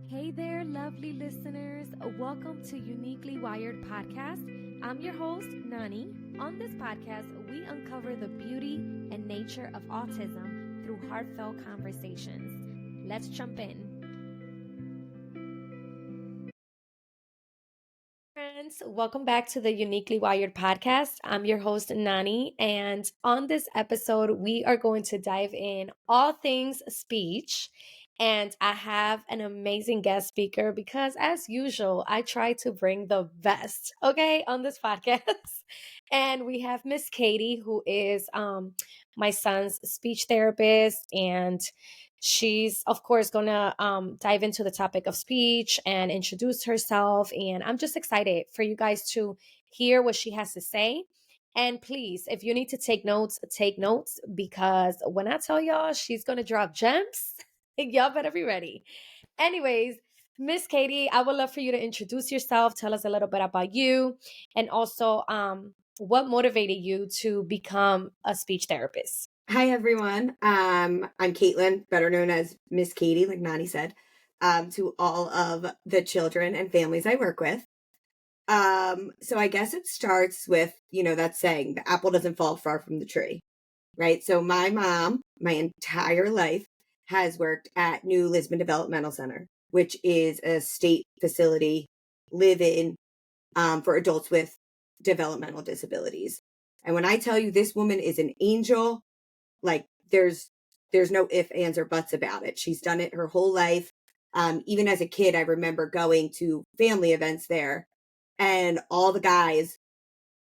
Hey there, lovely listeners. Welcome to Uniquely Wired Podcast. I'm your host, Nani. On this podcast, we uncover the beauty and nature of autism through heartfelt conversations. Let's jump in. Friends, welcome back to the Uniquely Wired Podcast. I'm your host, Nani. And on this episode, we are going to dive in all things speech. And I have an amazing guest speaker because, as usual, I try to bring the best, okay, on this podcast. And we have Miss Katie, who is my son's speech therapist. And she's, of course, going to dive into the topic of speech and introduce herself. And I'm just excited for you guys to hear what she has to say. And please, if you need to take notes because when I tell y'all she's going to drop gems, y'all better be ready. Anyways, Miss Katie, I would love for you to introduce yourself, tell us a little bit about you, and also what motivated you to become a speech therapist. Hi, everyone. I'm Caitlin, better known as Miss Katie, like Nani said, to all of the children and families I work with. So I guess it starts with, that saying, the apple doesn't fall far from the tree, right? So my mom, my entire life, has worked at New Lisbon Developmental Center, which is a state facility live-in for adults with developmental disabilities. And when I tell you this woman is an angel, like there's no ifs, ands, or buts about it. She's done it her whole life. Even as a kid, I remember going to family events there, and all the guys,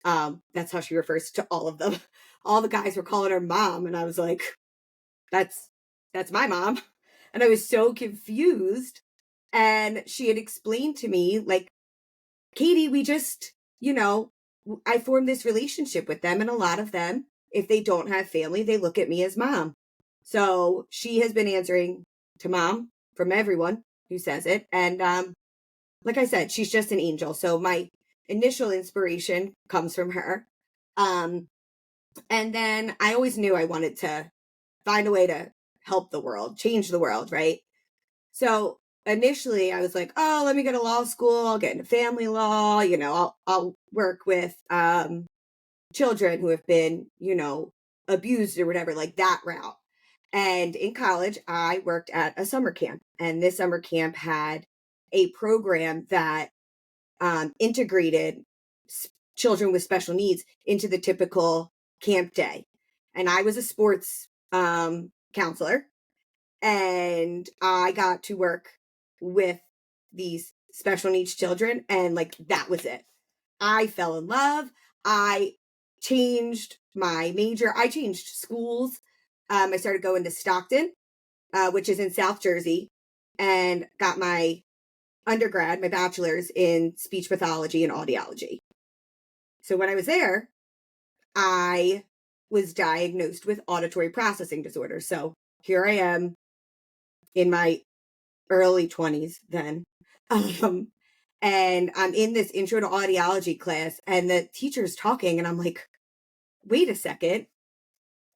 that's how she refers to all of them. All the guys were calling her mom, and I was like, that's my mom. And I was so confused. And she had explained to me, like, Katie, we just, I formed this relationship with them, and a lot of them, if they don't have family, they look at me as mom. So she has been answering to mom from everyone who says it. And like I said, she's just an angel. So my initial inspiration comes from her. And then I always knew I wanted to find a way to help the world, change the world, right? So initially I was like, oh, let me go to law school. I'll get into family law. I'll work with children who have been, abused or whatever, like that route. And in college, I worked at a summer camp, and this summer camp had a program that integrated children with special needs into the typical camp day. And I was a sports counselor, and I got to work with these special needs children, and like that was it. I fell in love. I changed my major. I changed schools. I started going to Stockton, which is in South Jersey, and got my undergrad, my bachelor's in speech pathology and audiology. So when I was there, I was diagnosed with auditory processing disorder. So here I am in my early 20s then. And I'm in this intro to audiology class, and the teacher's talking, and I'm like, wait a second.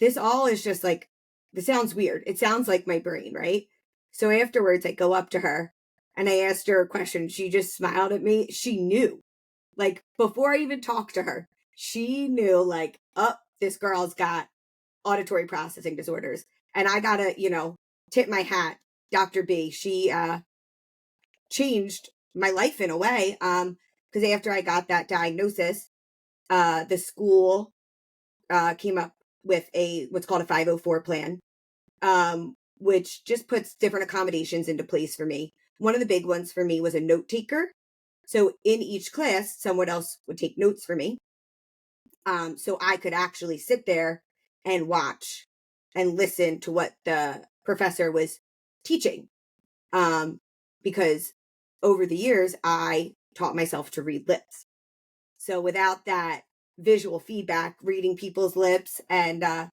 This all is just like, this sounds weird. It sounds like my brain, right? So afterwards, I go up to her and I asked her a question. She just smiled at me. She knew, like, before I even talked to her, she knew, like, oh, this girl's got auditory processing disorders. And I gotta, tip my hat. Dr. B, she changed my life in a way. Because after I got that diagnosis, the school came up with what's called a 504 plan, which just puts different accommodations into place for me. One of the big ones for me was a note taker. So in each class, someone else would take notes for me. So I could actually sit there and watch and listen to what the professor was teaching. Because over the years, I taught myself to read lips. So without that visual feedback, reading people's lips and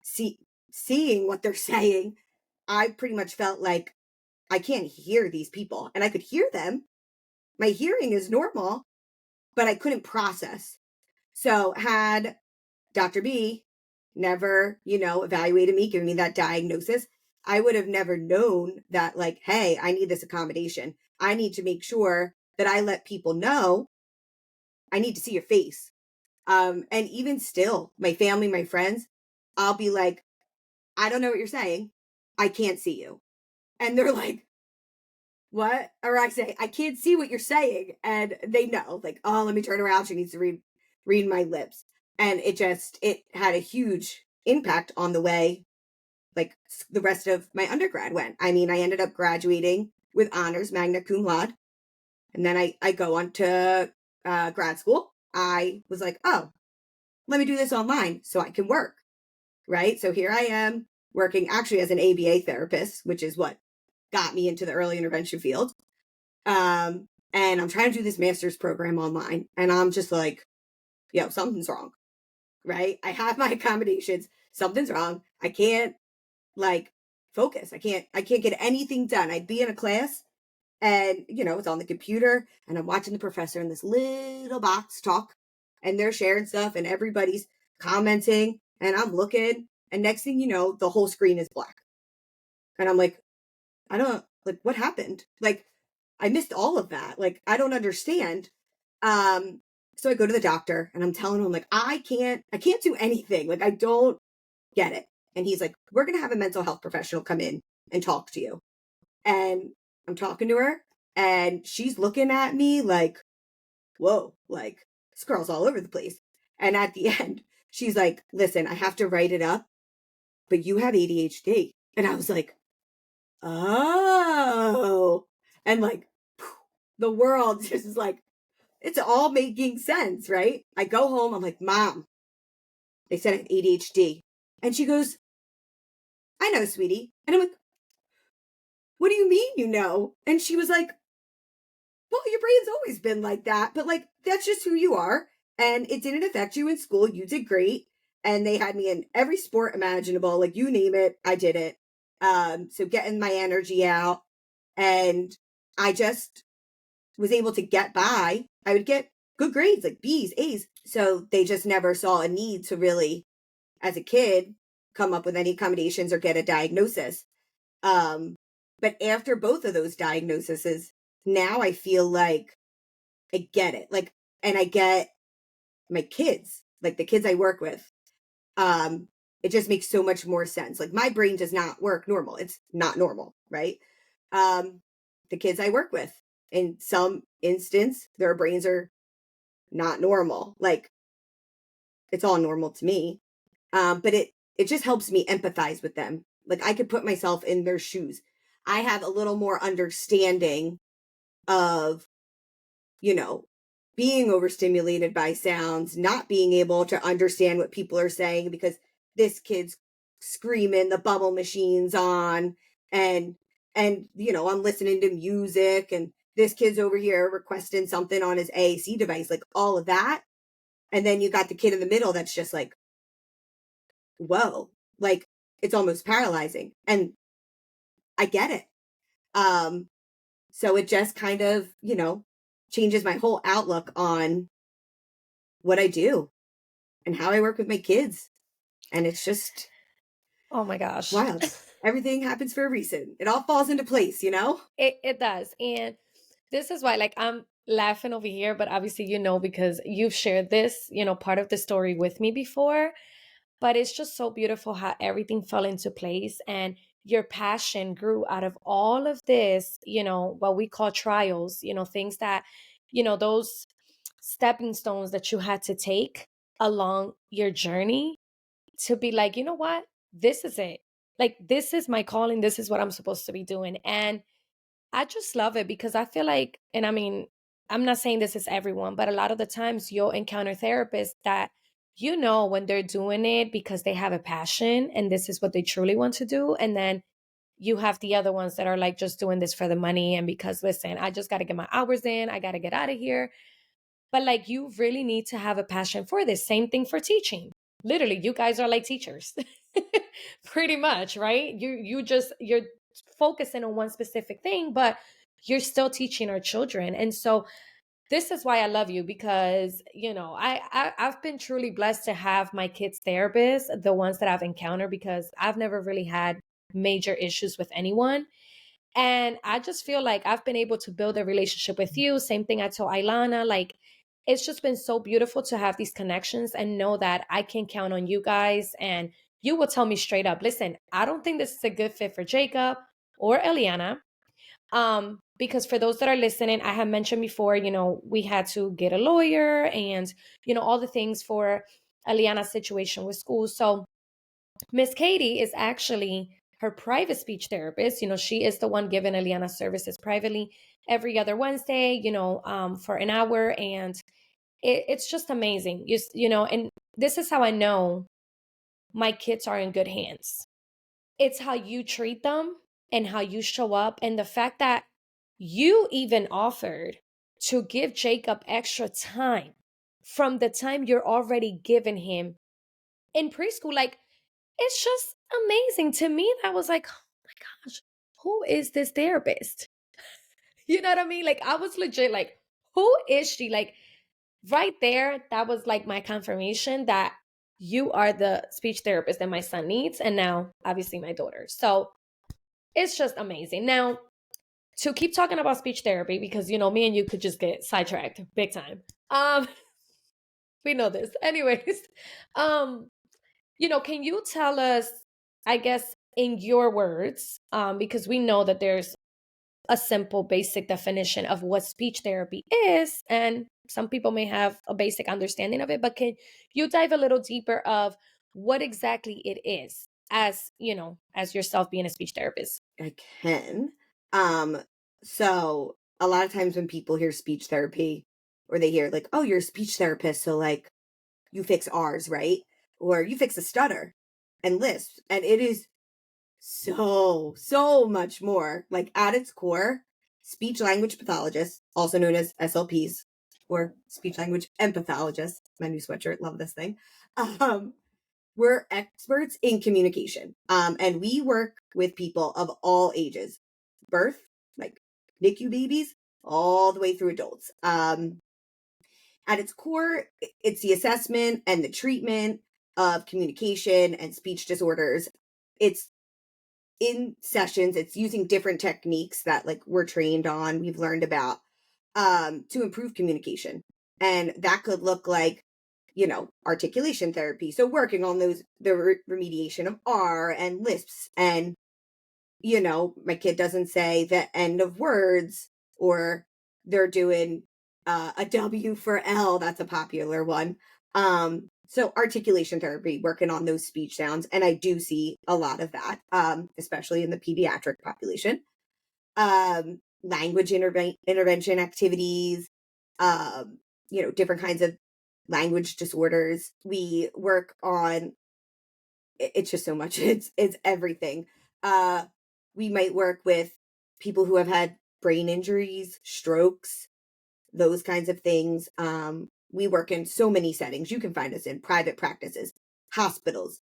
seeing what they're saying, I pretty much felt like I can't hear these people. And I could hear them. My hearing is normal, but I couldn't process. So had Dr. B never, evaluated me, given me that diagnosis, I would have never known that, like, hey, I need this accommodation. I need to make sure that I let people know I need to see your face. And even still, my family, my friends, I'll be like, I don't know what you're saying. I can't see you. And they're like, what? Or I say, I can't see what you're saying. And they know, like, oh, let me turn around. She needs to read my lips. And it had a huge impact on the way, like, the rest of my undergrad went. I mean, I ended up graduating with honors, magna cum laude. And then I go on to grad school. I was like, oh, let me do this online so I can work. Right. So here I am working actually as an ABA therapist, which is what got me into the early intervention field. And I'm trying to do this master's program online. And I'm just like, yo, something's wrong. Right. I have my accommodations. Something's wrong. I can't like focus. I can't get anything done. I'd be in a class and, it's on the computer and I'm watching the professor in this little box talk and they're sharing stuff and everybody's commenting and I'm looking and next thing you know, the whole screen is black. And I'm like, I don't like what happened? Like I missed all of that. Like I don't understand. Um so I go to the doctor and I'm telling him like I can't do anything. Like I don't get it. And he's like, we're going to have a mental health professional come in and talk to you. And I'm talking to her and she's looking at me like, whoa, like this girl's all over the place. And at the end, she's like, listen, I have to write it up, but you have ADHD. And I was like, oh, and like the world just is like, it's all making sense, right? I go home, I'm like, Mom, they said I have ADHD. And she goes, I know, sweetie. And I'm like, what do you mean you know? And she was like, well, your brain's always been like that, but like that's just who you are. And it didn't affect you in school. You did great. And they had me in every sport imaginable, like you name it, I did it. So getting my energy out. And I just was able to get by. I would get good grades, like B's, A's. So they just never saw a need to really, as a kid, come up with any accommodations or get a diagnosis. Um, but after both of those diagnoses, now I feel like I get it. Like, and I get my kids, like the kids I work with. It just makes so much more sense. Like my brain does not work normal. It's not normal, right? Um, the kids I work with, in some instance, their brains are not normal. Like it's all normal to me. But it just helps me empathize with them. Like I could put myself in their shoes. I have a little more understanding of, you know, being overstimulated by sounds, not being able to understand what people are saying because this kid's screaming, the bubble machine's on, and I'm listening to music, and this kid's over here requesting something on his AAC device, like all of that. And then you got the kid in the middle that's just like, whoa, like it's almost paralyzing. And I get it. Um, so it just kind of, changes my whole outlook on what I do and how I work with my kids. And it's just Oh my gosh. wild. Everything happens for a reason. It all falls into place, you know? It does. And this is why like I'm laughing over here, but obviously because you've shared this, part of the story with me before, but it's just so beautiful how everything fell into place and your passion grew out of all of this, what we call trials, things that, those stepping stones that you had to take along your journey to be like, you know what? This is it. Like, this is my calling. This is what I'm supposed to be doing. And I just love it because I feel like, and I mean, I'm not saying this is everyone, but a lot of the times you'll encounter therapists that when they're doing it because they have a passion and this is what they truly want to do. And then you have the other ones that are like just doing this for the money and because, listen, I just got to get my hours in, I got to get out of here. But like, you really need to have a passion for this. Same thing for teaching. Literally, you guys are like teachers, pretty much, right? You're focusing on one specific thing, but you're still teaching our children. And so this is why I love you because I've been truly blessed to have my kids' therapists, the ones that I've encountered, because I've never really had major issues with anyone. And I just feel like I've been able to build a relationship with you. Same thing I told Eliana. Like, it's just been so beautiful to have these connections and know that I can count on you guys. And you will tell me straight up, listen, I don't think this is a good fit for Jacob or Eliana. Because for those that are listening, I have mentioned before, we had to get a lawyer and, all the things for Eliana's situation with school. So Miss Katie is actually her private speech therapist. She is the one giving Eliana services privately every other Wednesday, for an hour. And it's just amazing. And this is how I know my kids are in good hands. It's how you treat them and how you show up. And the fact that you even offered to give Jacob extra time from the time you're already giving him in preschool. Like, it's just amazing to me. That was like, oh my gosh, who is this therapist? You know what I mean? Like, I was legit like, who is she? Like, right there, that was like my confirmation that you are the speech therapist that my son needs. And now, obviously, my daughter. So it's just amazing. Now, to keep talking about speech therapy, because, me and you could just get sidetracked big time. Um, we know this. Anyways, um, can you tell us, I guess, in your words, because we know that there's a simple, basic definition of what speech therapy is, and some people may have a basic understanding of it, but can you dive a little deeper of what exactly it is as yourself being a speech therapist? I can. Um, so a lot of times when people hear speech therapy or they hear like, oh, you're a speech therapist, so like you fix R's, right? Or you fix a stutter and lisp. And it is so much more. Like at its core, speech language pathologists, also known as SLPs or speech language empathologists, my new sweatshirt, love this thing. We're experts in communication. And we work with people of all ages, birth, like NICU babies, all the way through adults. At its core, it's the assessment and the treatment of communication and speech disorders. It's in sessions, it's using different techniques that like we're trained on, we've learned about, to improve communication. And that could look like, articulation therapy. So working on the remediation of R and lisps and, my kid doesn't say the end of words, or they're doing a W for L. That's a popular one. So articulation therapy, working on those speech sounds. And I do see a lot of that, especially in the pediatric population. Language intervention activities, different kinds of language disorders. We work on, it's just so much. It's everything. We might work with people who have had brain injuries, strokes, those kinds of things. We work in so many settings. You can find us in private practices, hospitals,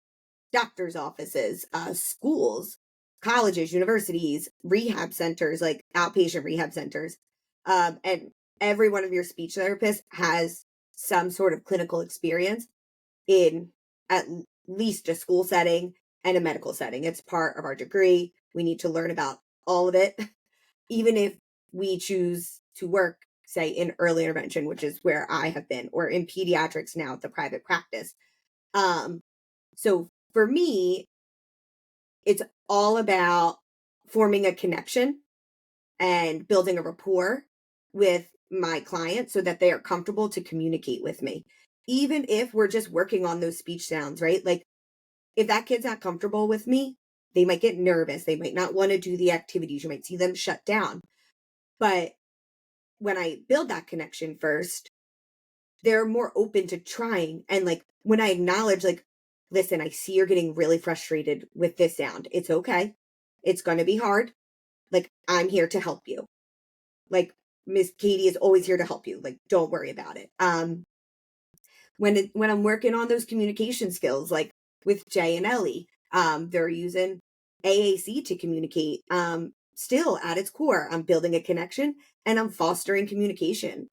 doctors' offices, schools, colleges, universities, rehab centers, like outpatient rehab centers. And every one of your speech therapists has some sort of clinical experience in at least a school setting and a medical setting. It's part of our degree. We need to learn about all of it, even if we choose to work, say, in early intervention, which is where I have been, or in pediatrics now at the private practice. So for me, it's all about forming a connection and building a rapport with my client so that they are comfortable to communicate with me. Even if we're just working on those speech sounds, right? Like if that kid's not comfortable with me, they might get nervous. They might not want to do the activities. You might see them shut down. But when I build that connection first, they're more open to trying. And like when I acknowledge, like, listen, I see you're getting really frustrated with this sound. It's okay. It's going to be hard. Like, I'm here to help you. Like, Miss Katie is always here to help you. Like, don't worry about it. When I'm working on those communication skills, like with Jay and Ellie, they're using AAC to communicate. Still at its core, I'm building a connection and I'm fostering communication.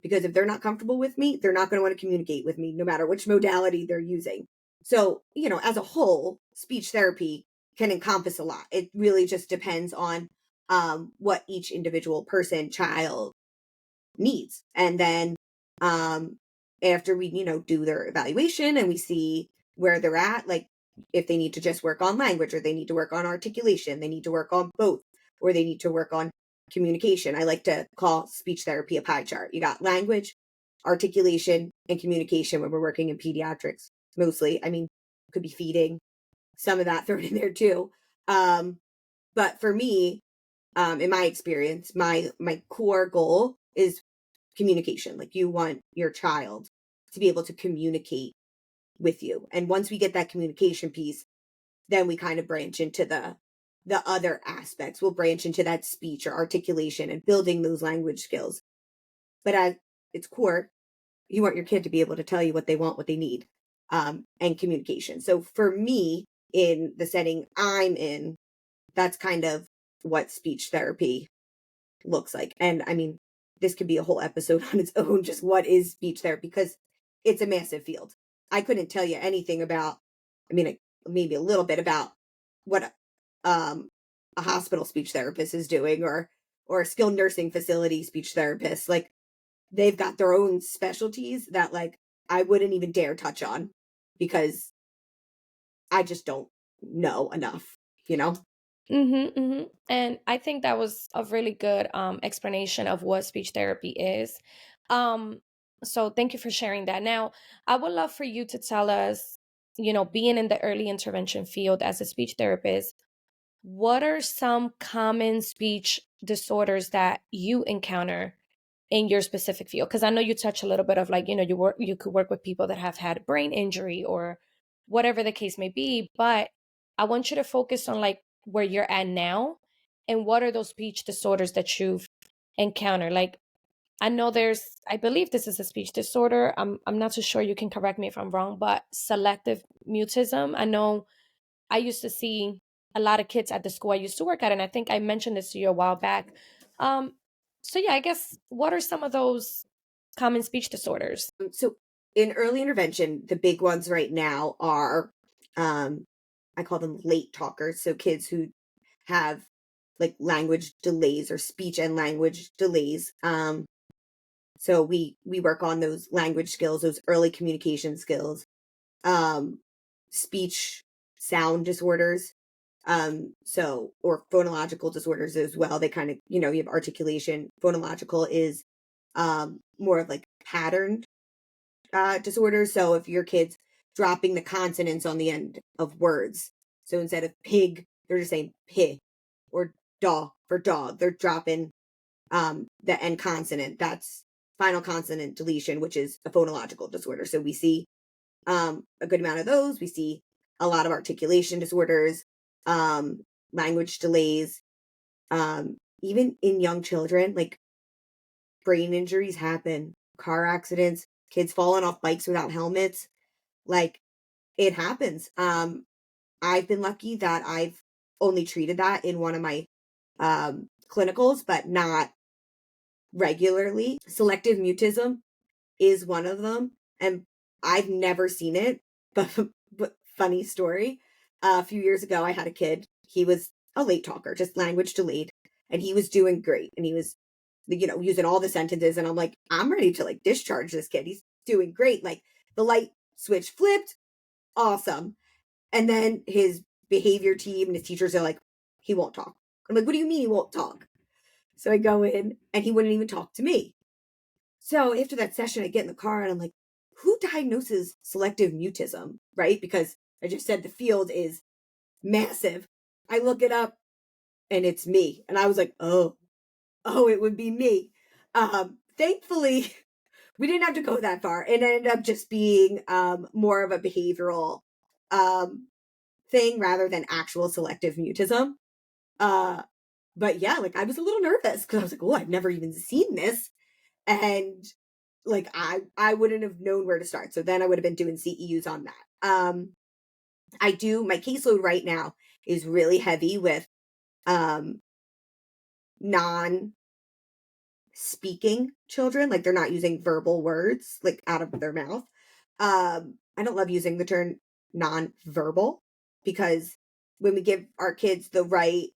Because if they're not comfortable with me, they're not going to want to communicate with me, no matter which modality they're using. So, as a whole, speech therapy can encompass a lot. It really just depends on what each individual person, child needs. And then after we, do their evaluation and we see where they're at, like if they need to just work on language or they need to work on articulation, they need to work on both, or they need to work on communication. I like to call speech therapy a pie chart. You got language, articulation, and communication when we're working in pediatrics, mostly. I mean, could be feeding, some of that thrown in there too. But for me, in my experience, my core goal is communication. Like you want your child to be able to communicate with you. And once we get that communication piece, then we kind of branch into the other aspects. We'll branch into that speech or articulation and building those language skills. But at its core, you want your kid to be able to tell you what they want, what they need, and communication. So for me, in the setting I'm in, that's kind of what speech therapy looks like. And I mean, this could be a whole episode on its own, just what is speech therapy, because it's a massive field. I couldn't tell you anything about, I mean, maybe a little bit about what a hospital speech therapist is doing, or a skilled nursing facility speech therapist. Like they've got their own specialties that like I wouldn't even dare touch on because I just don't know enough, you know? And I think that was a really good explanation of what speech therapy is. Um, so thank you for sharing that. Now, I would love for you to tell us, being in the early intervention field as a speech therapist, what are some common speech disorders that you encounter in your specific field? Because I know you touch a little bit of like, you could work with people that have had brain injury or whatever the case may be, but I want you to focus on like where you're at now and what are those speech disorders that you've encountered. Like I know I believe this is a speech disorder. I'm not too sure, you can correct me if I'm wrong, but selective mutism. I know I used to see a lot of kids at the school I used to work at, and I think I mentioned this to you a while back. Um, so yeah, I guess what are some of those common speech disorders? So in early intervention, the big ones right now are, um, I call them late talkers. So kids who have like language delays or speech and language delays. So we work on those language skills, those early communication skills, um, speech sound disorders, so or phonological disorders as well. They kind of, you have articulation. Phonological is more of like patterned disorders. So if your kid's dropping the consonants on the end of words, so instead of pig, they're just saying pig, or dog for dog. They're dropping the end consonant. That's final consonant deletion, which is a phonological disorder. So we see a good amount of those. We see a lot of articulation disorders, language delays, even in young children, like brain injuries happen, car accidents, kids falling off bikes without helmets. Like it happens. I've been lucky that I've only treated that in one of my clinicals, but not regularly. Selective mutism is one of them, and I've never seen it. But funny story, a few years ago, I had a kid. He was a late talker, just language delayed, and he was doing great, and he was, using all the sentences. And I'm like, I'm ready to like discharge this kid. He's doing great. Like the light switch flipped, awesome. And then his behavior team and his teachers are like, he won't talk. I'm like, what do you mean he won't talk? So I go in, and he wouldn't even talk to me. So after that session, I get in the car and I'm like, who diagnoses selective mutism? Right? Because I just said the field is massive. I look it up and it's me. And I was like, oh, it would be me. Thankfully, we didn't have to go that far. And it ended up just being more of a behavioral thing rather than actual selective mutism. But yeah, like I was a little nervous because I was like, oh, I've never even seen this. And like I wouldn't have known where to start. So then I would have been doing CEUs on that. My caseload right now is really heavy with um non speaking children, like they're not using verbal words like out of their mouth. I don't love using the term non-verbal because when we give our kids the right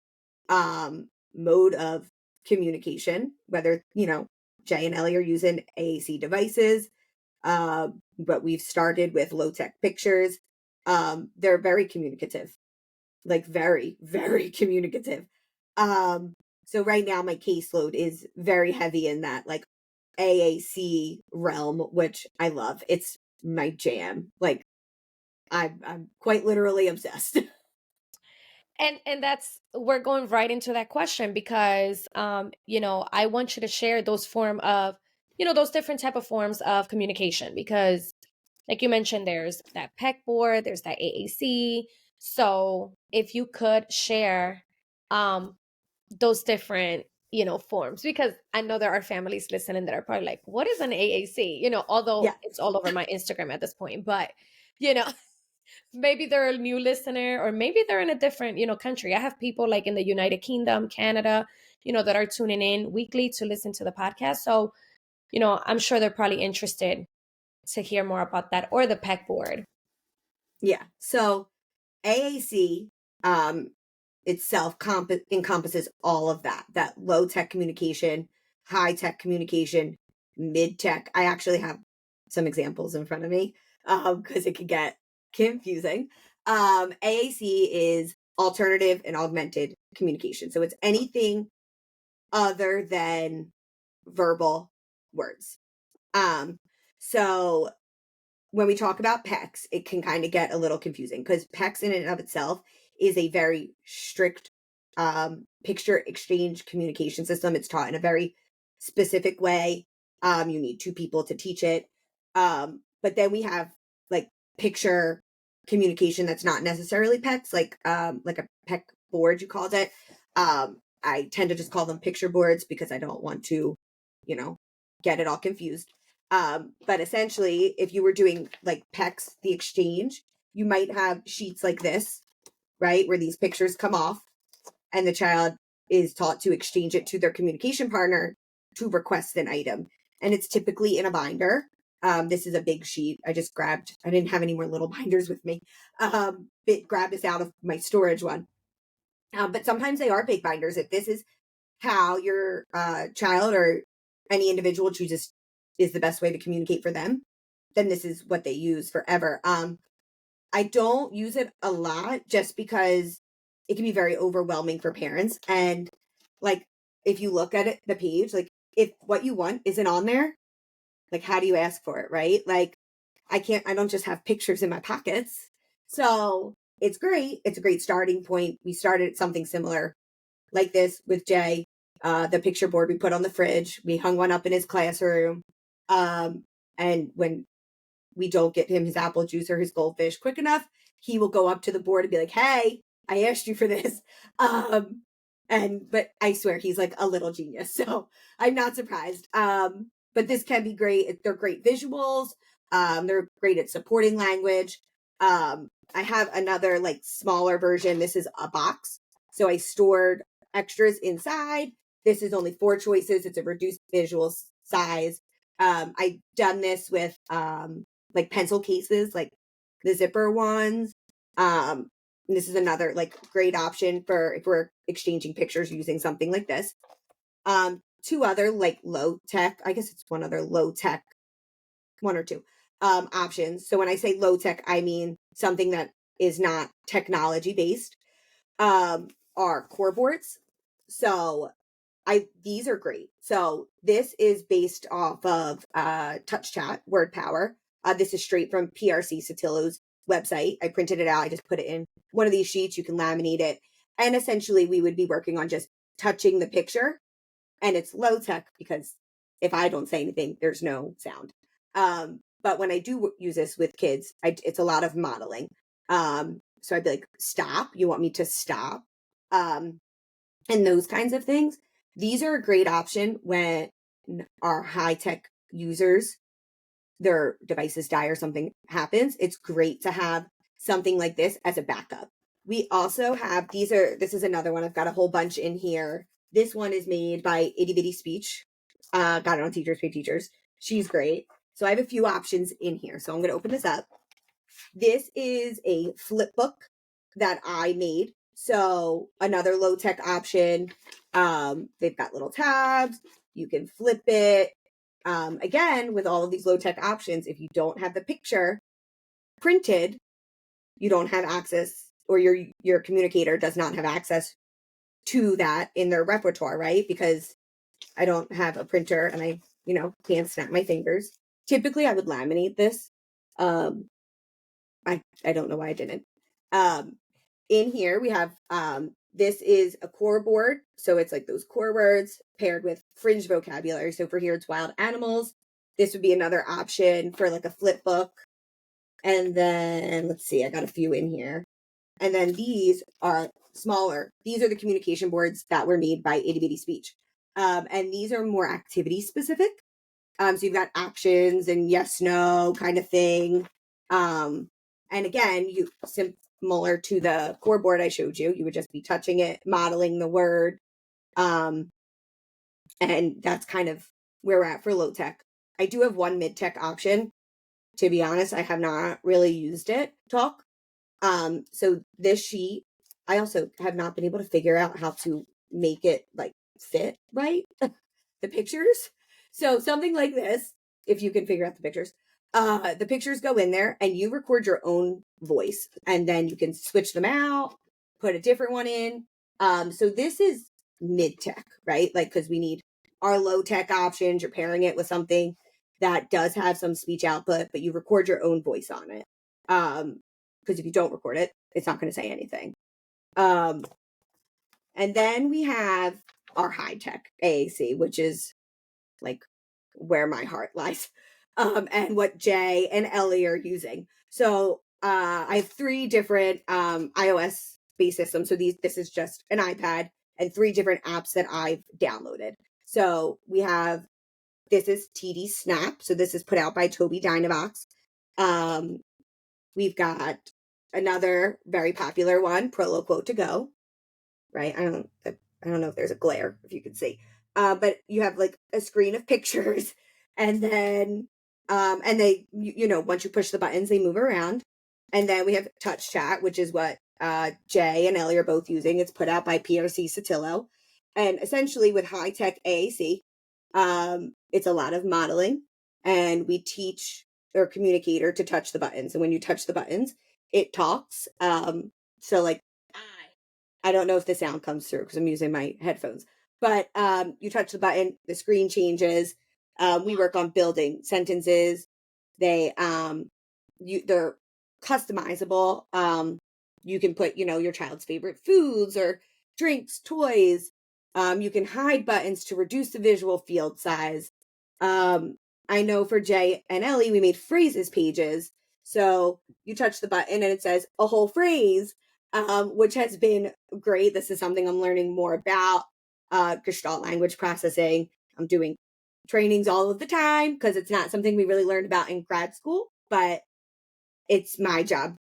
mode of communication, whether, Jay and Ellie are using AAC devices, but we've started with low tech pictures. They're very communicative, like very, very communicative. So right now my caseload is very heavy in that like AAC realm, which I love. It's my jam. Like I'm quite literally obsessed. And that's we're going right into that question because I want you to share those form of those different type of forms of communication because like you mentioned there's that pegboard, there's that AAC. So if you could share um those different forms because I know there are families listening that are probably like what is an AAC, although Yeah. it's all over my Instagram at this point, but you know maybe they're a new listener or maybe they're in a different country. I have people like in the United Kingdom, Canada, that are tuning in weekly to listen to the podcast. So I'm sure they're probably interested to hear more about that or the pegboard. Yeah. So AAC itself encompasses all of that low tech communication, high tech communication, mid tech. I actually have some examples in front of me because it could get confusing. AAC is alternative and augmented communication. So it's anything other than verbal words. Um, so when we talk about PECs, it can kind of get a little confusing because PECs in and of itself is a very strict picture exchange communication system. It's taught in a very specific way. You need two people to teach it. But then we have like picture communication that's not necessarily PECs, like a PEC board, you called it. I tend to just call them picture boards because I don't want to, get it all confused. But essentially, if you were doing like PECs, the exchange, you might have sheets like this, right? Where these pictures come off and the child is taught to exchange it to their communication partner to request an item. And it's typically in a binder. This is a big sheet. I didn't have any more little binders with me. Grabbed this out of my storage one. But sometimes they are big binders. If this is how your child or any individual chooses is the best way to communicate for them, then this is what they use forever. I don't use it a lot just because it can be very overwhelming for parents. And like, if you look at it, the page, like if what you want isn't on there, like how do you ask for it, right? Like I don't just have pictures in my pockets. So it's great. It's a great starting point. We started something similar like this with Jay. The picture board we put on the fridge. We hung one up in his classroom. And when we don't get him his apple juice or his goldfish quick enough, he will go up to the board and be like, "Hey, I asked you for this." But I swear he's like a little genius, so I'm not surprised. But this can be great. They're great visuals. They're great at supporting language. I have another like smaller version. This is a box, so I stored extras inside. This is only 4 choices. It's a reduced visual size. I've done this with like pencil cases, like the zipper ones. This is another like great option for if we're exchanging pictures using something like this. 2 other like low tech, I guess it's one other low tech, 1 or 2 options. So when I say low tech, I mean something that is not technology based. Are core boards. So these are great. So this is based off of Touch Chat, Word Power. This is straight from PRC Sotillo's website. I printed it out. I just put it in one of these sheets. You can laminate it. And essentially we would be working on just touching the picture. And it's low tech because if I don't say anything, there's no sound. But when I do use this with kids, it's a lot of modeling. So I'd be like, stop. You want me to stop? And those kinds of things. These are a great option when our high tech users, their devices die or something happens. It's great to have something like this as a backup. We also have this is another one. I've got a whole bunch in here. This one is made by Itty Bitty Speech. Got it on Teachers Pay Teachers. She's great. So I have a few options in here. So I'm going to open this up. This is a flip book that I made So another low tech option, they've got little tabs. You can flip it. Again, with all of these low tech options, if you don't have the picture printed, you don't have access, or your communicator does not have access to that in their repertoire, right? Because I don't have a printer and I, can't snap my fingers. Typically, I would laminate this. I don't know why I didn't. In here we have this is a core board, so it's like those core words paired with fringe vocabulary. So for here it's wild animals. This would be another option for like a flip book. And then let's see, I got a few in here. And then these are smaller. These are the communication boards that were made by Itty Bitty Speech. And these are more activity specific. So you've got actions and yes, no kind of thing. And again, you similar to the core board I showed you, you would just be touching it, modeling the word. And that's kind of where we're at for low tech. I do have one mid tech option. To be honest, I have not really used it. Talk. So this sheet, I also have not been able to figure out how to make it like fit right, the pictures. So something like this, if you can figure out the pictures go in there and you record your own voice and then you can switch them out, put a different one in. So this is mid tech, right? Like, cause we need our low tech options. You're pairing it with something that does have some speech output, but you record your own voice on it. Because if you don't record it, it's not going to say anything. And then we have our high tech AAC, which is like where my heart lies, and what Jay and Ellie are using. So I have three different iOS based systems. So this is just an iPad and three different apps that I've downloaded. So we have this is TD Snap. So this is put out by Toby Dynavox. We've got another very popular one, Prolo Quote to Go, right? I don't know if there's a glare, if you can see. But you have like a screen of pictures and then and they once you push the buttons, they move around. And then we have Touch Chat, which is what Jay and Ellie are both using. It's put out by PRC Satillo. And essentially with high tech AAC, it's a lot of modeling, and we teach our communicator to touch the buttons. And when you touch the buttons, it talks. So like I don't know if the sound comes through because I'm using my headphones, but you touch the button, the screen changes. We work on building sentences. They're customizable. You can put, your child's favorite foods or drinks, toys. You can hide buttons to reduce the visual field size. I know for Jay and Ellie, we made phrases pages. So you touch the button and it says a whole phrase, which has been great. This is something I'm learning more about, Gestalt Language Processing. I'm doing trainings all of the time because it's not something we really learned about in grad school, but it's my job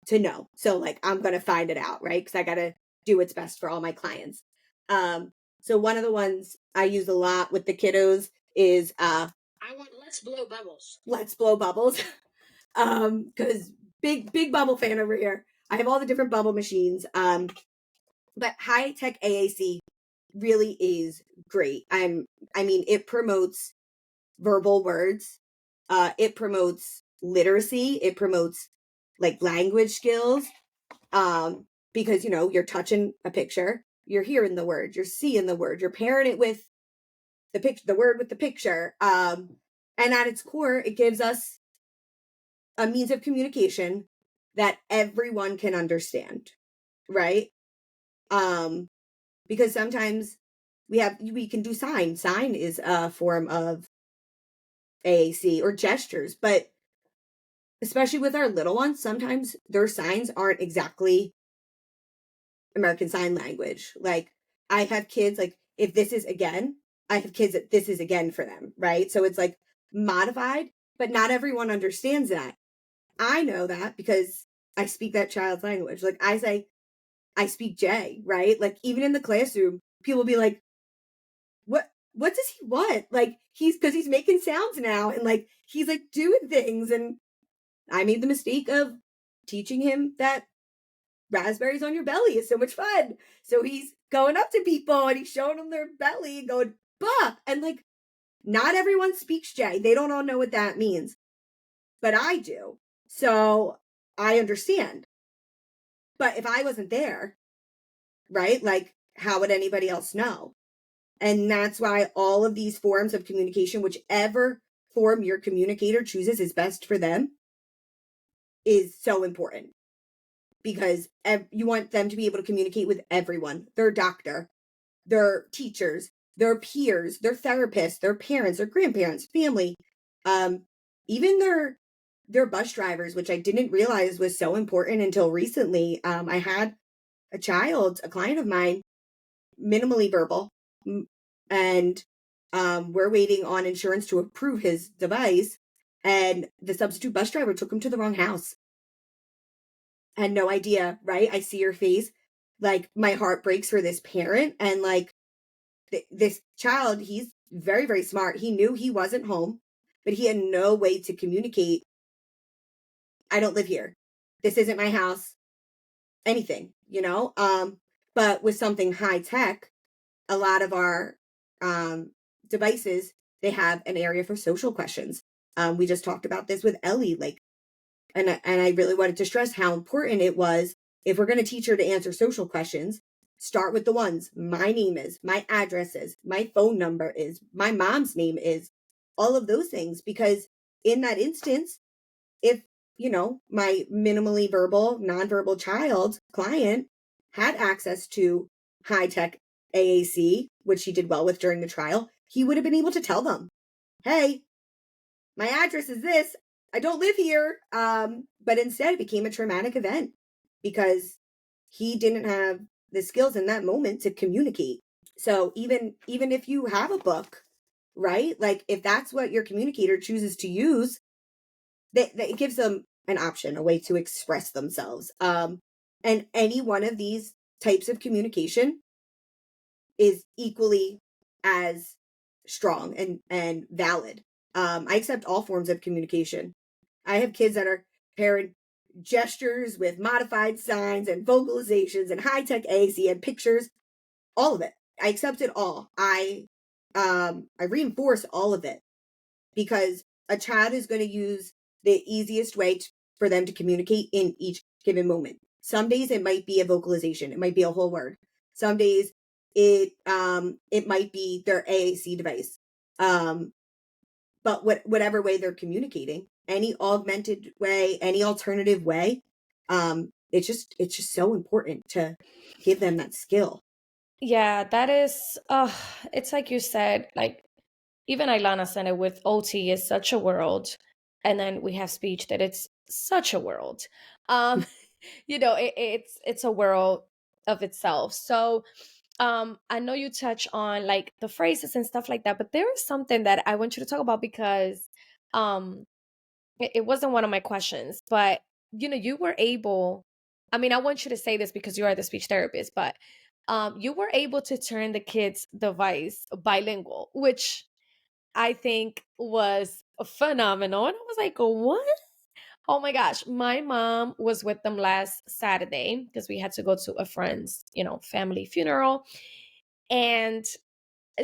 to know. So like, I'm going to find it out, right? Because I got to do what's best for all my clients. So one of the ones I use a lot with the kiddos is I want let's blow bubbles. Let's blow bubbles. Because big bubble fan over here. I have all the different bubble machines. But high tech AAC really is great. It promotes verbal words. It promotes literacy. It promotes like language skills. Because you're touching a picture, you're hearing the word, you're seeing the word, you're pairing it with the word with the picture. And at its core, it gives us a means of communication that everyone can understand, right? Because sometimes we can do sign. Sign is a form of AAC or gestures, but especially with our little ones, sometimes their signs aren't exactly American Sign Language. Like I have kids, like if this is again, I have kids that this is again for them, right? So it's like modified, but not everyone understands that. I know that because I speak that child's language. Like I say, I speak J, right? Like even in the classroom, people will be like, what does he want? Like because he's making sounds now and like he's like doing things. And I made the mistake of teaching him that raspberries on your belly is so much fun. So he's going up to people and he's showing them their belly and going, bah. And like, not everyone speaks J. They don't all know what that means, but I do. So I understand. But if I wasn't there, right? Like, how would anybody else know? And that's why all of these forms of communication, whichever form your communicator chooses is best for them, is so important because you want them to be able to communicate with everyone, their doctor, their teachers, their peers, their therapists, their parents, their grandparents, family, even their bus drivers, which I didn't realize was so important until recently. I had a client of mine, minimally verbal, and we're waiting on insurance to approve his device. And the substitute bus driver took him to the wrong house. Had no idea, right? I see your face. Like, my heart breaks for this parent. And like, this child, he's very, very smart. He knew he wasn't home, but he had no way to communicate. I don't live here. This isn't my house. Anything, you know? But with something high tech, a lot of our devices, they have an area for social questions. We just talked about this with Ellie, like, and I really wanted to stress how important it was. If we're going to teach her to answer social questions, start with the ones my name is, my address is, my phone number is, my mom's name is, all of those things. Because in that instance, if, my minimally verbal, nonverbal child client had access to high tech AAC, which he did well with during the trial, he would have been able to tell them, hey, my address is this. I don't live here. But instead it became a traumatic event because he didn't have the skills in that moment to communicate. So even if you have a book, right? Like, if that's what your communicator chooses to use, that it gives them an option, a way to express themselves. And any one of these types of communication is equally as strong and valid. I accept all forms of communication. I have kids that are pairing gestures with modified signs and vocalizations and high-tech AC and pictures, all of it. I accept it all. I reinforce all of it because a child is going to use the easiest way for them to communicate in each given moment. Some days it might be a vocalization. It might be a whole word. Some days it might be their AAC device. But whatever way they're communicating, any augmented way, any alternative way, it's just so important to give them that skill. Yeah, that is it's like you said, like even Ilana said it with OT is such a world. And then we have speech that it's such a world. Um, it's a world of itself. So I know you touch on like the phrases and stuff like that, but there is something that I want you to talk about because um it wasn't one of my questions, but you were able, I mean, I want you to say this because you are the speech therapist, but you were able to turn the kids' device bilingual, which I think was phenomenal. And I was like, what? Oh my gosh. My mom was with them last Saturday because we had to go to a friend's, family funeral. And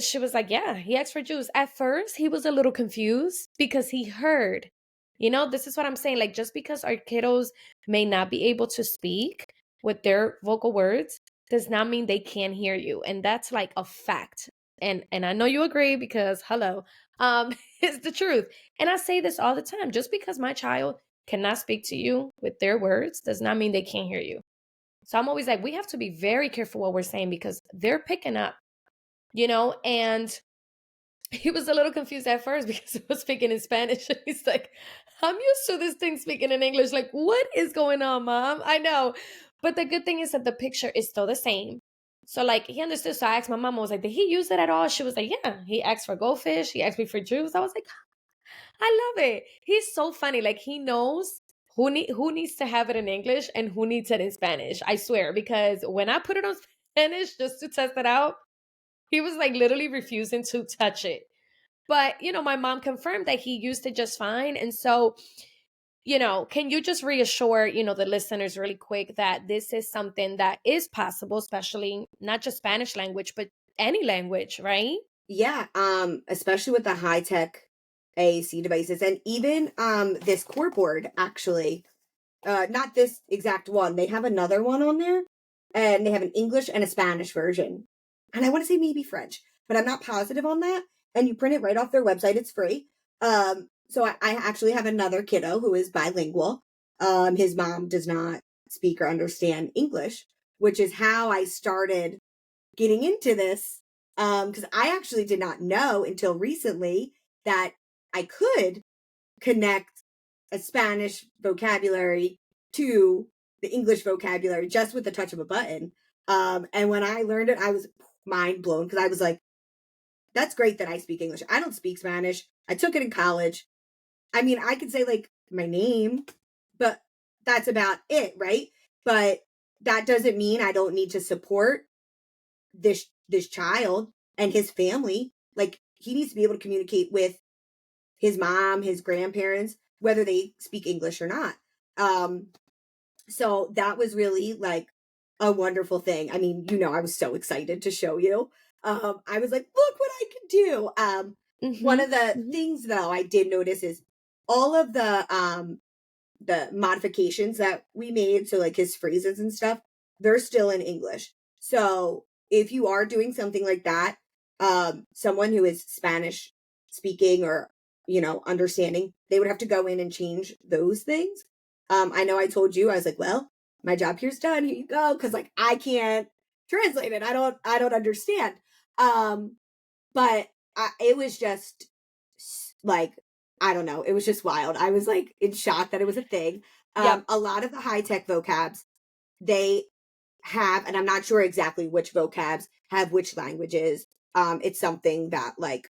she was like, yeah, he asked for juice. At first, he was a little confused because he heard, this is what I'm saying. Like, just because our kiddos may not be able to speak with their vocal words does not mean they can't hear you. And that's like a fact. And I know you agree because hello, it's the truth. And I say this all the time. Just because my child cannot speak to you with their words does not mean they can't hear you. So I'm always like, we have to be very careful what we're saying because they're picking up, and he was a little confused at first because it was speaking in Spanish. And he's like, I'm used to this thing speaking in English. Like, what is going on, mom? I know. But the good thing is that the picture is still the same. So, like, he understood. So I asked my mom, I was like, did he use it at all? She was like, yeah. He asked for goldfish. He asked me for juice. I was like, I love it. He's so funny. Like, he knows who needs to have it in English and who needs it in Spanish. I swear. Because when I put it on Spanish just to test it out, he was like literally refusing to touch it. But, my mom confirmed that he used it just fine. And so, can you just reassure, the listeners really quick that this is something that is possible, especially not just Spanish language, but any language, right? Yeah, especially with the high tech AAC devices, and even this core board actually, not this exact one. They have another one on there, and they have an English and a Spanish version, and I want to say maybe French, but I'm not positive on that. And you print it right off their website; it's free. So I actually have another kiddo who is bilingual. His mom does not speak or understand English, which is how I started getting into this. Because I actually did not know until recently that I could connect a Spanish vocabulary to the English vocabulary just with the touch of a button. And when I learned it, I was mind blown because I was like, that's great that I speak English. I don't speak Spanish. I took it in college. I mean, I could say like my name, but that's about it, right? But that doesn't mean I don't need to support this child and his family. Like he needs to be able to communicate with his mom, his grandparents, whether they speak English or not. Um, so that was really like a wonderful thing. I mean, I was so excited to show you. I was like, look what I can do. One Mm-hmm. of the Mm-hmm. things though I did notice is all of the modifications that we made, so like his phrases and stuff, they're still in English. So if you are doing something like that, someone who is Spanish speaking or understanding, they would have to go in and change those things. I know I told you, I was like, well, my job here's done. Here you go, because like I can't translate it. I don't understand. But it was just like, I don't know. It was just wild. I was like in shock that it was a thing. Yep. A lot of the high tech vocabs, they have, and I'm not sure exactly which vocabs have which languages. It's something that like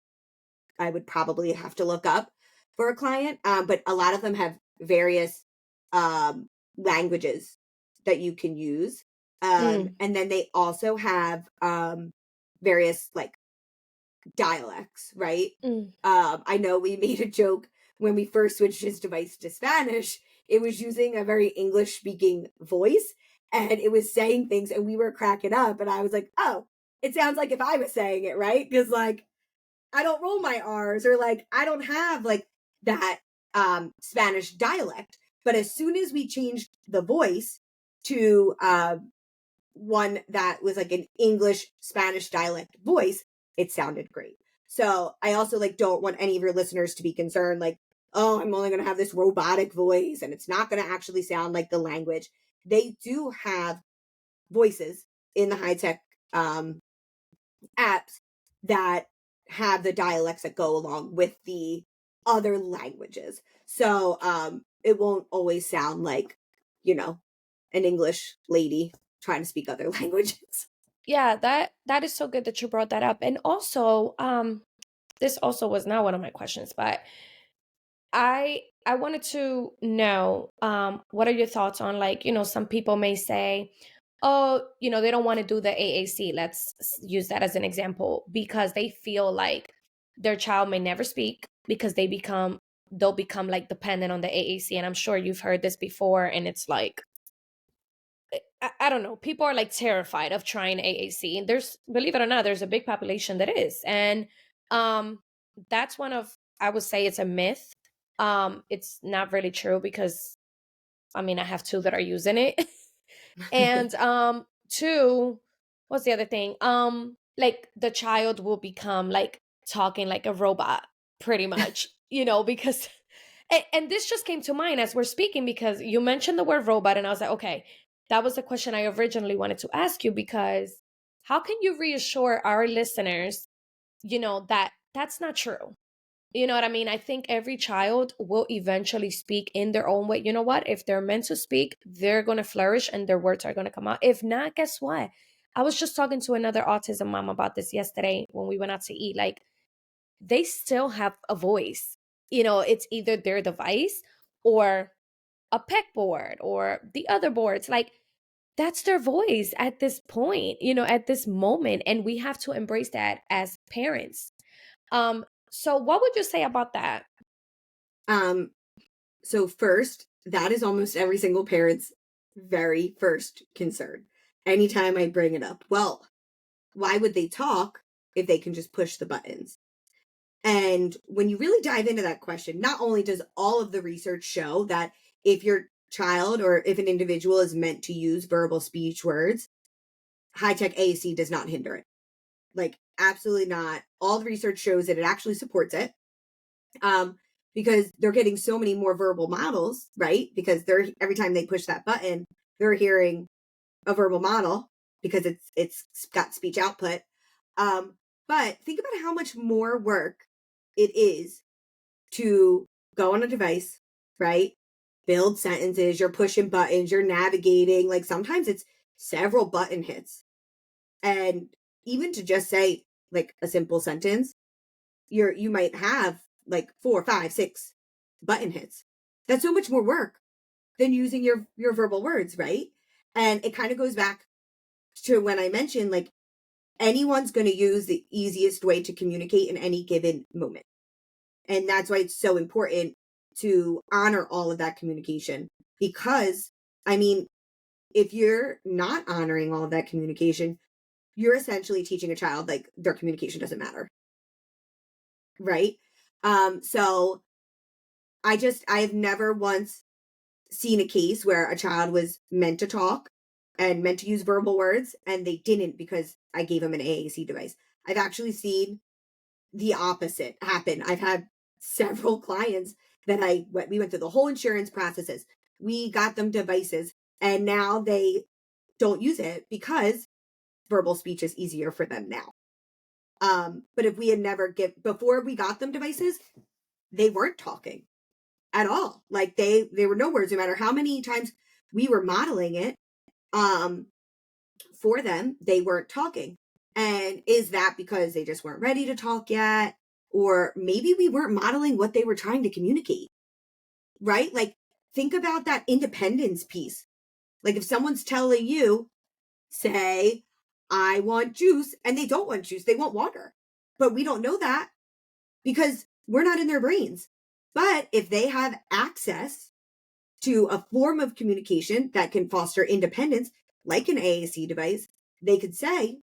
I would probably have to look up for a client. But a lot of them have various languages that you can use. Mm, And then they also have various like dialects, right? mm. I know we made a joke when we first switched his device to Spanish. It was using a very English speaking voice and it was saying things and we were cracking up. And I was like, oh, it sounds like if I was saying it, right? Because like I don't roll my R's or like I don't have like that Spanish dialect. But as soon as we changed the voice to one that was like an English Spanish dialect voice, it sounded great. So I also like don't want any of your listeners to be concerned like, oh, I'm only going to have this robotic voice and it's not going to actually sound like the language. They do have voices in the high tech apps that have the dialects that go along with the other languages. So it won't always sound like, you know, an English lady trying to speak other languages. Yeah, that is so good that you brought that up. And also, this also was not one of my questions, but I wanted to know, what are your thoughts on, like, some people may say, oh, they don't want to do the AAC. Let's use that as an example because they feel like their child may never speak because they'll become like dependent on the AAC. And I'm sure you've heard this before, and it's like, I don't know. People are like terrified of trying AAC, and believe it or not, there's a big population that is, and um, that's one of, I would say, it's a myth. It's not really true because I mean I have two that are using it, and two, what's the other thing? Like the child will become like talking like a robot, pretty much, because and this just came to mind as we're speaking because you mentioned the word robot, and I was like, okay, that was the question I originally wanted to ask you because how can you reassure our listeners, that that's not true? You know what I mean? I think every child will eventually speak in their own way. You know what? If they're meant to speak, they're going to flourish and their words are going to come out. If not, guess what? I was just talking to another autism mom about this yesterday when we went out to eat. Like, they still have a voice. It's either their device or a pegboard or the other boards. Like, that's their voice at this point, at this moment. And we have to embrace that as parents. So what would you say about that? um, so first, that is almost every single parent's very first concern. Anytime I bring it up, well, why would they talk if they can just push the buttons? And when you really dive into that question, not only does all of the research show that if your child or if an individual is meant to use verbal speech words, high tech AAC does not hinder it. Like, absolutely not. All the research shows that it actually supports it. Because they're getting so many more verbal models, right? Because they're every time they push that button, they're hearing a verbal model because it's got speech output. But think about how much more work it is to go on a device, right? Build sentences, you're pushing buttons, you're navigating. Like sometimes it's several button hits. And even to just say like a simple sentence, you might have like 4, 5, 6 button hits. That's so much more work than using your verbal words, right? And it kind of goes back to when I mentioned like anyone's going to use the easiest way to communicate in any given moment. And that's why it's so important to honor all of that communication. Because, I mean, if you're not honoring all of that communication, you're essentially teaching a child like their communication doesn't matter. Right? So I have never once seen a case where a child was meant to talk and meant to use verbal words and they didn't because I gave them an AAC device. I've actually seen the opposite happen. I've had several clients that we went through the whole insurance processes. We got them devices and now they don't use it because verbal speech is easier for them now. But if we had never before we got them devices, they weren't talking at all. Like they were no words, no matter how many times we were modeling it for them, they weren't talking. And is that because they just weren't ready to talk yet? Or maybe we weren't modeling what they were trying to communicate, right? Like think about that independence piece. Like if someone's telling you, say, I want juice, and they don't want juice, they want water. But we don't know that because we're not in their brains. But if they have access to a form of communication that can foster independence, like an AAC device, they could say,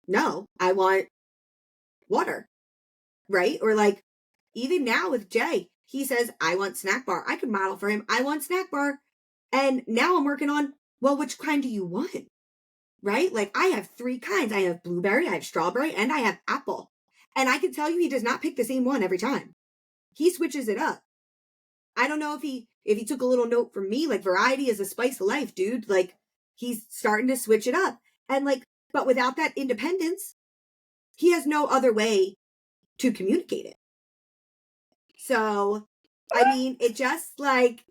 no, I want water, right? Or like even now with Jay, he says, I want snack bar. I could model for him, I want snack bar. And now I'm working on, well, which kind do you want? Right? Like I have 3 kinds. I have blueberry, I have strawberry, and I have apple. And I can tell you he does not pick the same one every time. He switches it up. I don't know if he took a little note from me, like variety is a spice of life, dude. Like he's starting to switch it up. And like, but without that independence, he has no other way to communicate it. So, I mean, it just like,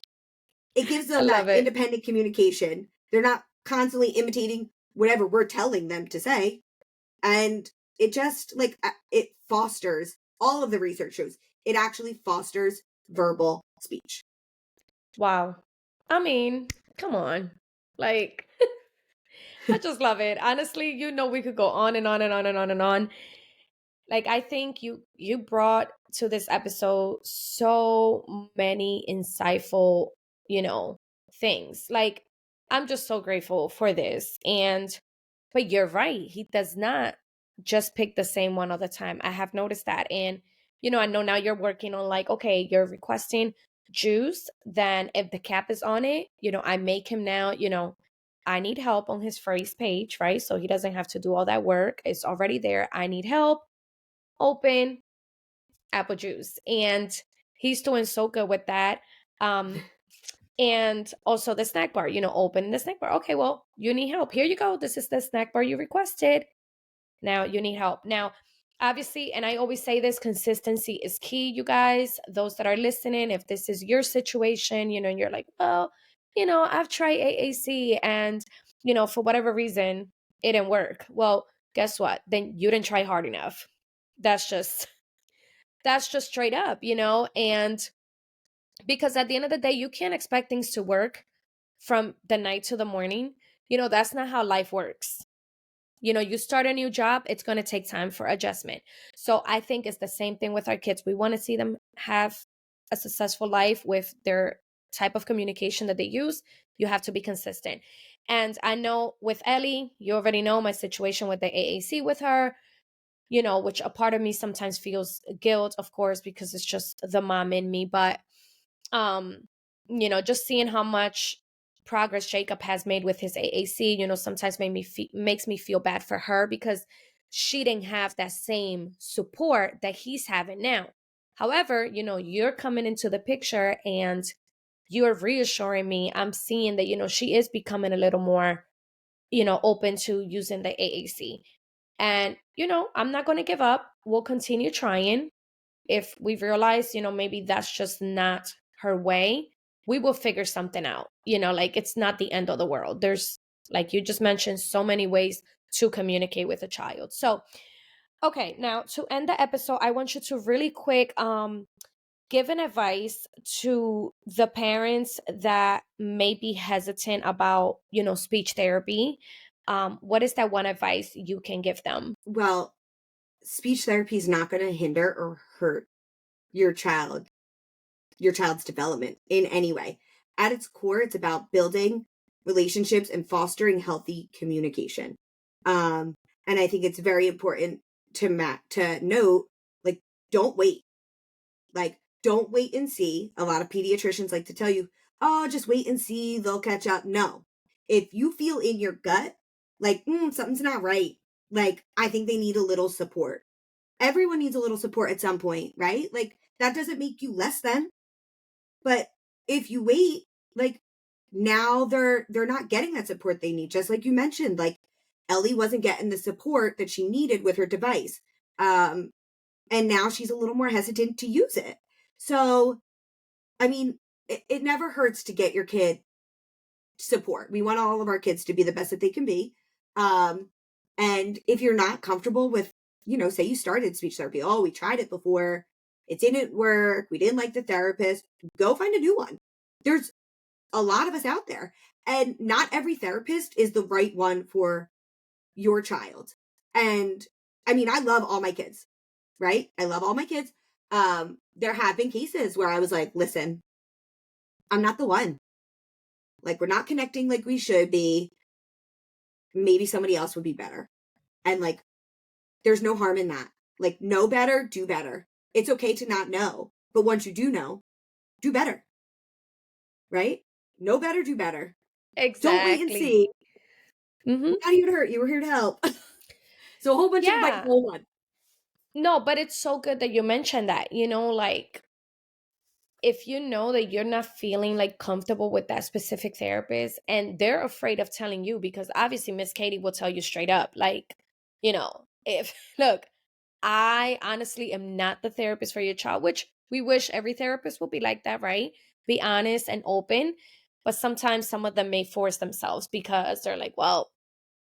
it gives them that independent communication. They're not constantly imitating whatever we're telling them to say. And it just like, it fosters, all of the research shows, it actually fosters verbal speech. Wow. I mean, come on. Like, I just love it. Honestly, we could go on and on and on and on and on. Like I think you brought to this episode so many insightful, things. Like I'm just so grateful for this. But you're right. He does not just pick the same one all the time. I have noticed that. And I know now you're working on like, okay, you're requesting juice, then if the cap is on it, I make him now, I need help on his first page, right? So he doesn't have to do all that work. It's already there. I need help. Open apple juice. And he's doing so good with that. And also the snack bar, open the snack bar. Okay, well, you need help. Here you go. This is the snack bar you requested. Now you need help. Now, obviously, and I always say this, consistency is key, you guys. Those that are listening, if this is your situation, and you're like, well, I've tried AAC and, for whatever reason, it didn't work. Well, guess what? Then you didn't try hard enough. That's just straight up, and because at the end of the day, you can't expect things to work from the night to the morning. That's not how life works. You start a new job, it's going to take time for adjustment. So I think it's the same thing with our kids. We want to see them have a successful life with their type of communication that they use, you have to be consistent. And I know with Ellie, you already know my situation with the AAC with her, which a part of me sometimes feels guilt, of course, because it's just the mom in me. But um just seeing how much progress Jacob has made with his AAC, sometimes makes me feel bad for her, because she didn't have that same support that he's having now. However, you're coming into the picture and you're reassuring me. I'm seeing that she is becoming a little more open to using the AAC. And I'm not going to give up. We'll continue trying. If we realize, maybe that's just not her way, we will figure something out. Like, it's not the end of the world. There's, like you just mentioned, so many ways to communicate with a child. So, okay, now to end the episode, I want you to really quick give an advice to the parents that may be hesitant about, speech therapy. What is that one advice you can give them? Well, speech therapy is not going to hinder or hurt your child, your child's development in any way. At its core, it's about building relationships and fostering healthy communication. Um, and I think it's very important to note, like, don't wait. Like, don't wait and see. A lot of pediatricians like to tell you, oh, just wait and see, they'll catch up. No. If you feel in your gut, like, something's not right, like, I think they need a little support. Everyone needs a little support at some point, right? Like, that doesn't make you less than. But if you wait, like, now they're not getting that support they need. Just like you mentioned, like, Ellie wasn't getting the support that she needed with her device. And now she's a little more hesitant to use it. So, I mean, it never hurts to get your kid support. We want all of our kids to be the best that they can be. Um, and if you're not comfortable with, say you started speech therapy, oh, we tried it before, it didn't work, we didn't like the therapist, go find a new one. There's a lot of us out there, and not every therapist is the right one for your child. And I mean, I love all my kids, right? I love all my kids. There have been cases where I was like, listen, I'm not the one. Like, we're not connecting like we should be. Maybe somebody else would be better. And like, there's no harm in that. Like, know better, do better. It's okay to not know. But once you do know, do better, right? Know better, do better. Don't wait and Exactly. see. Mm-hmm. We're not here to hurt you. We're here to help. So a whole bunch of advice, Yeah. whole one. No, but it's so good that you mentioned that, like, if you know that you're not feeling like comfortable with that specific therapist and they're afraid of telling you, because obviously Miss Katie will tell you straight up, like, if look, I honestly am not the therapist for your child, which we wish every therapist would be like that, right? Be honest and open. But sometimes some of them may force themselves because they're like, well,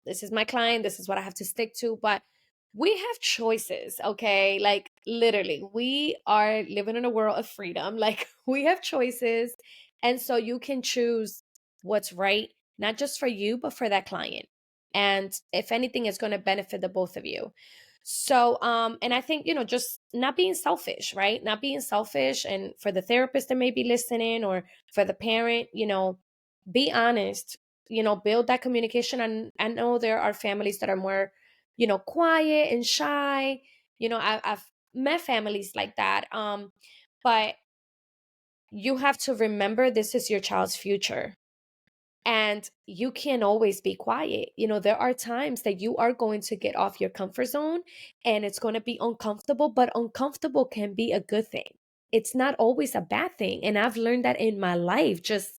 this is my client, this is what I have to stick to. But we have choices, okay? Like, literally, we are living in a world of freedom. Like, we have choices. And so you can choose what's right, not just for you, but for that client. And if anything, it's going to benefit the both of you. So, and I think, just not being selfish, right? Not being selfish. And for the therapist that may be listening, or for the parent, be honest, build that communication. And I know there are families that are more, quiet and shy. I've met families like that. But you have to remember, this is your child's future. And you can't always be quiet. There are times that you are going to get off your comfort zone and it's going to be uncomfortable, but uncomfortable can be a good thing. It's not always a bad thing. And I've learned that in my life, just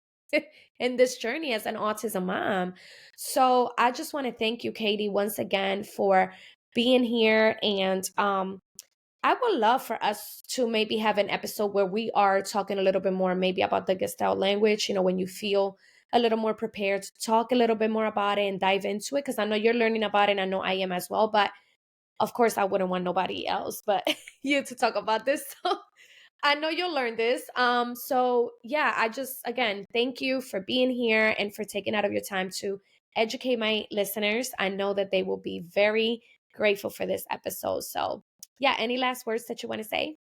in this journey as an autism mom. So I just want to thank you, Katie, once again for being here. And I would love for us to maybe have an episode where we are talking a little bit more, maybe about the Gestalt language, when you feel a little more prepared to talk a little bit more about it and dive into it. Because I know you're learning about it, and I know I am as well. But of course, I wouldn't want nobody else but you to talk about this. So I know you'll learn this. So yeah, I just, again, thank you for being here and for taking out of your time to educate my listeners. I know that they will be very grateful for this episode. So yeah, any last words that you want to say?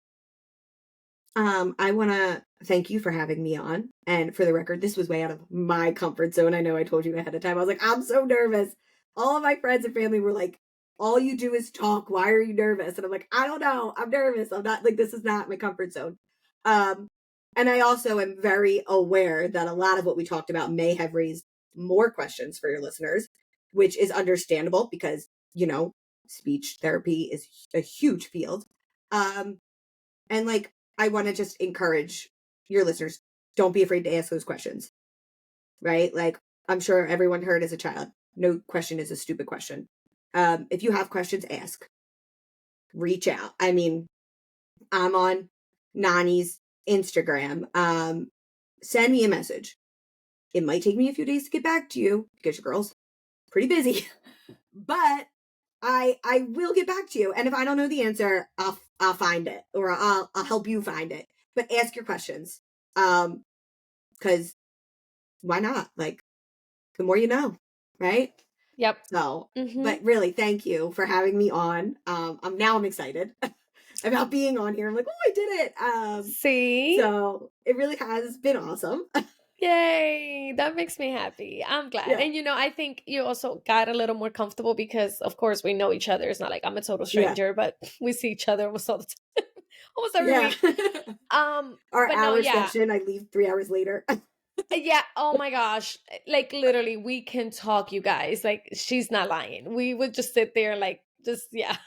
I want to thank you for having me on. And for the record, this was way out of my comfort zone. I know I told you ahead of time. I was like, I'm so nervous. All of my friends and family were like, all you do is talk. Why are you nervous? And I'm like, I don't know. I'm nervous. I'm not like, this is not my comfort zone. Um, and I also am very aware that a lot of what we talked about may have raised more questions for your listeners, which is understandable because, speech therapy is a huge field. Um, and like, I want to just encourage your listeners, don't be afraid to ask those questions, right? Like, I'm sure everyone heard as a child, no question is a stupid question. If you have questions, ask, reach out. I mean, I'm on Nani's Instagram. Send me a message. It might take me a few days to get back to you because your girl's pretty busy, but I will get back to you. And if I don't know the answer, I'll find it, or I'll help you find it. But ask your questions. Because why not? Like, the more you know, right? Yep. So, Mm-hmm. but really, thank you for having me on. I'm excited about being on here. I'm like, oh, I did it. See? So it really has been awesome. Yay! That makes me happy. I'm glad. Yeah, And I think you also got a little more comfortable because of course we know each other. It's not like I'm a total yeah, stranger, but we see each other almost all the time. Almost every yeah. week. Our But no, hour yeah. session, I leave 3 hours later. Yeah, oh my gosh. Like literally we can talk, you guys. Like she's not lying. We would just sit there like just yeah.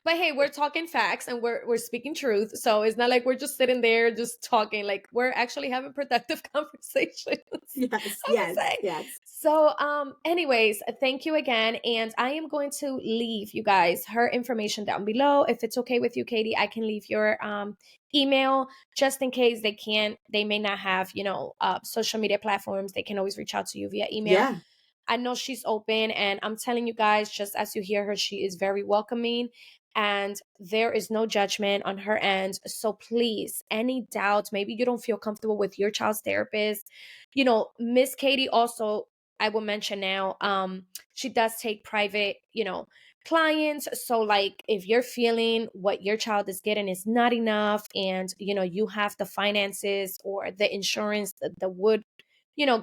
But hey, we're talking facts and we're speaking truth. So it's not like we're just sitting there just talking. Like we're actually having productive conversations. Yes, I would yes, say. yes. So anyways, thank you again. And I am going to leave you guys her information down below. If it's okay with you, Katie, I can leave your email just in case they may not have, social media platforms. They can always reach out to you via email. Yeah, I know she's open, and I'm telling you guys, just as you hear her, she is very welcoming and there is no judgment on her end. So please, any doubts, maybe you don't feel comfortable with your child's therapist, Miss Katie also, I will mention now, she does take private, clients. So like if you're feeling what your child is getting is not enough and you have the finances or the insurance that would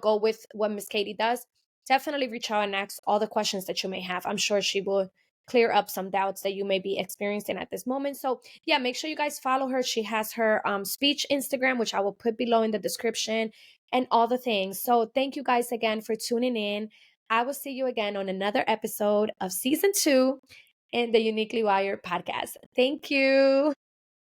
go with what Miss Katie does, definitely reach out and ask all the questions that you may have. I'm sure she will clear up some doubts that you may be experiencing at this moment. So yeah, make sure you guys follow her. She has her speech Instagram, which I will put below in the description, and all the things. So thank you guys again for tuning in. I will see you again on another episode of season 2 in the Uniquely Wired podcast. Thank you.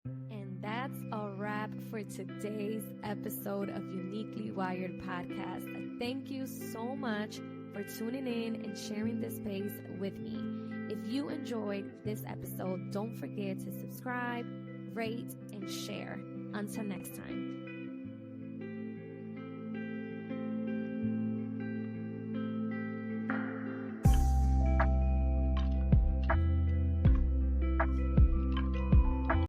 And that's a wrap for today's episode of Uniquely Wired podcast. Thank you so much for tuning in and sharing this space with me. If you enjoyed this episode, don't forget to subscribe, rate, and share. Until next time.